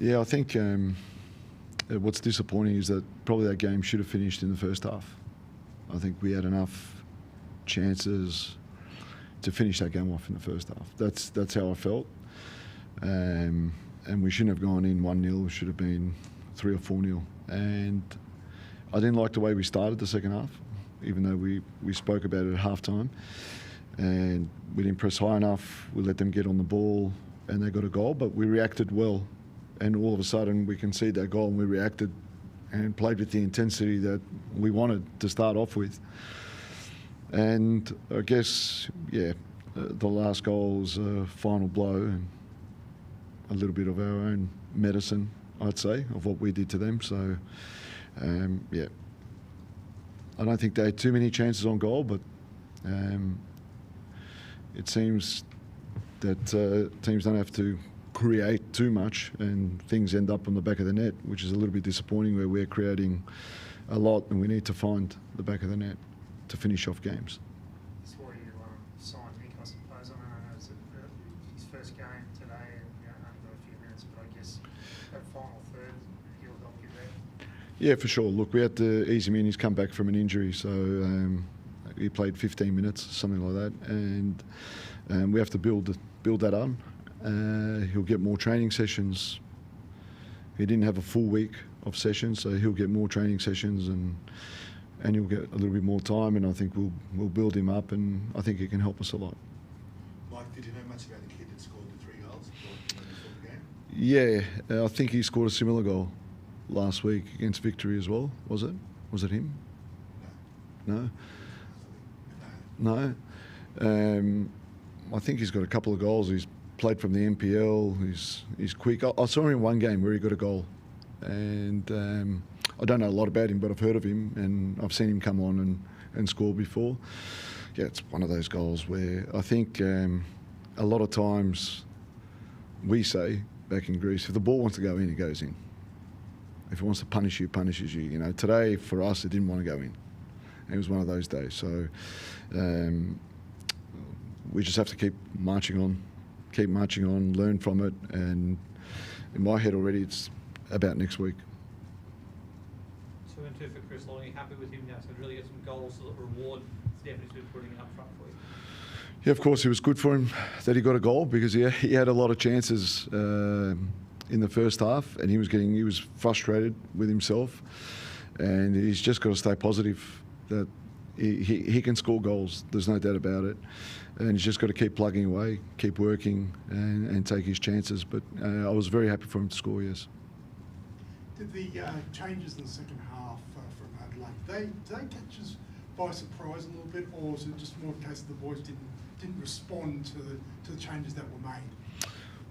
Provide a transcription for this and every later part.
Yeah, I think what's disappointing is that probably that game should have finished in the first half. I think we had enough chances to finish that game off in the first half. That's how I felt. And we shouldn't have gone in 1-0. It should have been 3 or 4-0. And I didn't like the way we started the second half, even though we spoke about it at half-time. And we didn't press high enough. We let them get on the ball and they got a goal, but we reacted well. And all of a sudden we conceded that goal and we reacted and played with the intensity that we wanted to start off with. And I guess, yeah, the last goal was a final blow and a little bit of our own medicine, I'd say, of what we did to them. So, yeah, I don't think they had too many chances on goal, but it seems that teams don't have to create too much and things end up on the back of the net, which is a little bit disappointing, where we're creating a lot and we need to find the back of the net to finish off games. Before you signed Mick, I suppose, I know it's his first game today and only got a few minutes, but I guess that final third, he'll help you there. Yeah, for sure. Look, we had to ease him in. He's come back from an injury, so he played 15 minutes, something like that, and we have to build that up. He'll get more training sessions. He didn't have a full week of sessions, so he'll get more training sessions and he'll get a little bit more time, and I think we'll build him up, and I think he can help us a lot. Mike, did you know much about the kid that scored the 3 goals before the game? Yeah, I think he scored a similar goal last week against Victory as well. Was it? Was it him? No. No. I think he's got a couple of goals. He's played from the NPL. He's quick. I saw him in one game where he got a goal, and I don't know a lot about him, but I've heard of him and I've seen him come on and score before. Yeah, it's one of those goals where I think a lot of times we say back in Greece, if the ball wants to go in, it goes in. If it wants to punish you, punishes you. You know, today for us, it didn't want to go in. It was one of those days. So we just have to keep marching on, learn from it, and in my head already, it's about next week. 2-2 for Chris Long. Are you happy with him now? So really get some goals that reward the efforts he's putting up front for you. Yeah, of course, it was good for him that he got a goal, because he had a lot of chances in the first half, and he was frustrated with himself, and he's just got to stay positive that he can score goals. There's no doubt about it, and he's just got to keep plugging away, keep working, and take his chances. But I was very happy for him to score. Yes. Did the changes in the second half from Adelaide, did they catch us by surprise a little bit, or was it just more a case that the boys didn't respond to the changes that were made?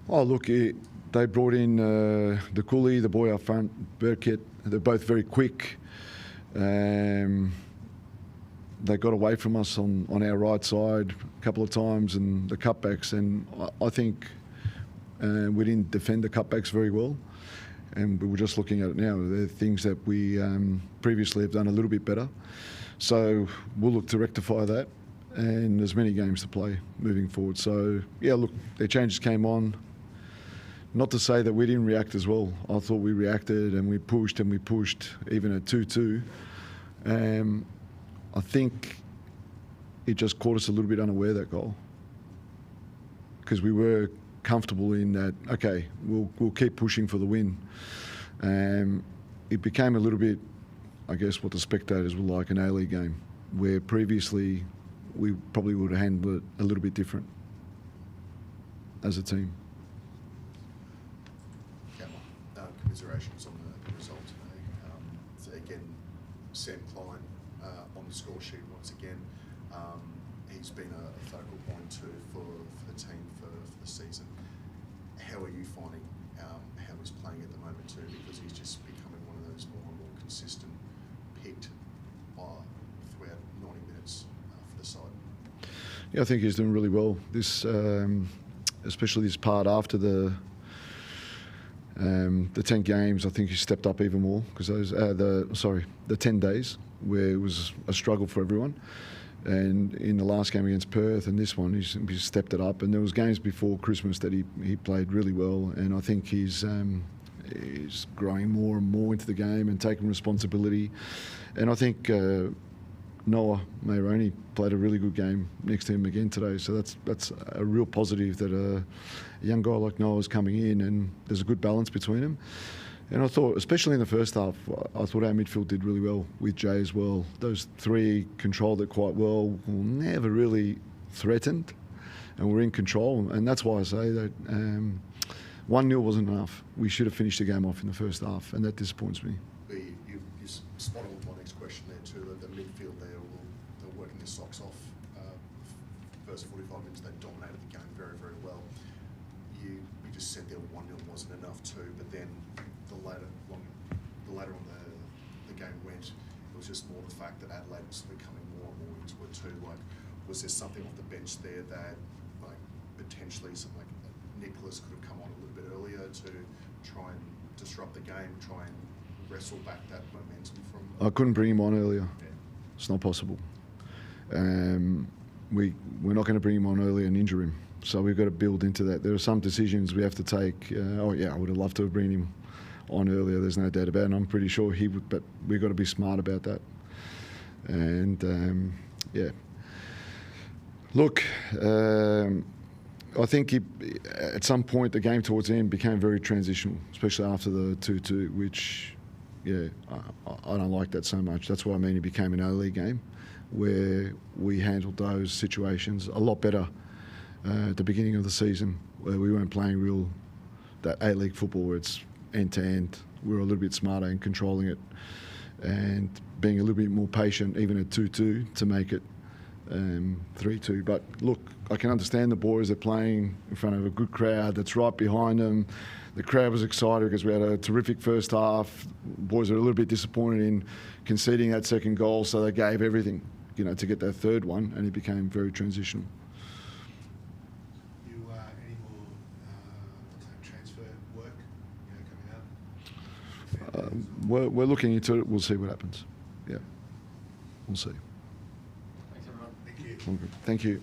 Oh, look, they brought in the 𝗠𝘁𝗰, the boy up front, BURKITT. They're both very quick. They got away from us on our right side a couple of times, and the cutbacks, and I think we didn't defend the cutbacks very well. And we were just looking at it now. They're things that we previously have done a little bit better. So we'll look to rectify that, and there's many games to play moving forward. So, yeah, look, their changes came on. Not to say that we didn't react as well. I thought we reacted and we pushed, even at 2-2. I think it just caught us a little bit unaware, that goal, because we were comfortable in that, okay, we'll keep pushing for the win. It became a little bit, I guess, what the spectators would like an A-League game, where previously we probably would have handled it a little bit different as a team. Commiserations on the result today. So again, Sam Klein on the score sheet once again. He's been a focal point too for the team for the season. How are you finding how he's playing at the moment too? Because he's just becoming one of those more and more consistent, picked throughout 90 minutes for the side. Yeah, I think he's doing really well. This, especially this part after the 10 games, I think he stepped up even more, because those the 10 days where it was a struggle for everyone, and in the last game against Perth and this one he's stepped it up, and there was games before Christmas that he played really well, and I think he's He's growing more and more into the game and taking responsibility. And I think 𝗁𝗁 𝗵𝗵 played a really good game next to him again today. So that's a real positive that a young guy like 𝗁𝗁 is coming in, and there's a good balance between them. And I thought, especially in the first half, I thought our midfield did really well with Jay as well. Those three controlled it quite well, never really threatened, and we're in control. And that's why I say that 1-0 wasn't enough. We should have finished the game off in the first half, and that disappoints me. You spot on with my next question there too, that the midfield there, they're working their socks off. First 45 minutes, they dominated the game very, very well. We just said that 1-0 wasn't enough too, but then the later on the game went, it was just more the fact that Adelaide was becoming more and more into it too. Like, was there something off the bench there that, like, potentially something like Nicholas could have come on a little bit earlier to try and disrupt the game, try and wrestle back that momentum from? I couldn't bring him on earlier. Yeah. It's not possible. We're not going to bring him on earlier and injure him. So we've got to build into that. There are some decisions we have to take. I would have loved to have brought him on earlier. There's no doubt about it. And I'm pretty sure he would, but we've got to be smart about that. And look, I think at some point the game towards the end became very transitional, especially after the 2-2, which, I don't like that so much. That's what I mean. It became an A-League game where we handled those situations a lot better at the beginning of the season, where we weren't playing that A-League football where it's end-to-end. We were a little bit smarter in controlling it and being a little bit more patient, even at 2-2, to make it 3-2. But look, I can understand the boys are playing in front of a good crowd that's right behind them. The crowd was excited because we had a terrific first half. Boys are a little bit disappointed in conceding that second goal, so they gave everything, to get that third one, and it became very transitional. Any more transfer work coming out? We're looking into it. We'll see what happens. Yeah, we'll see. Thanks, everyone. Thank you. Thank you.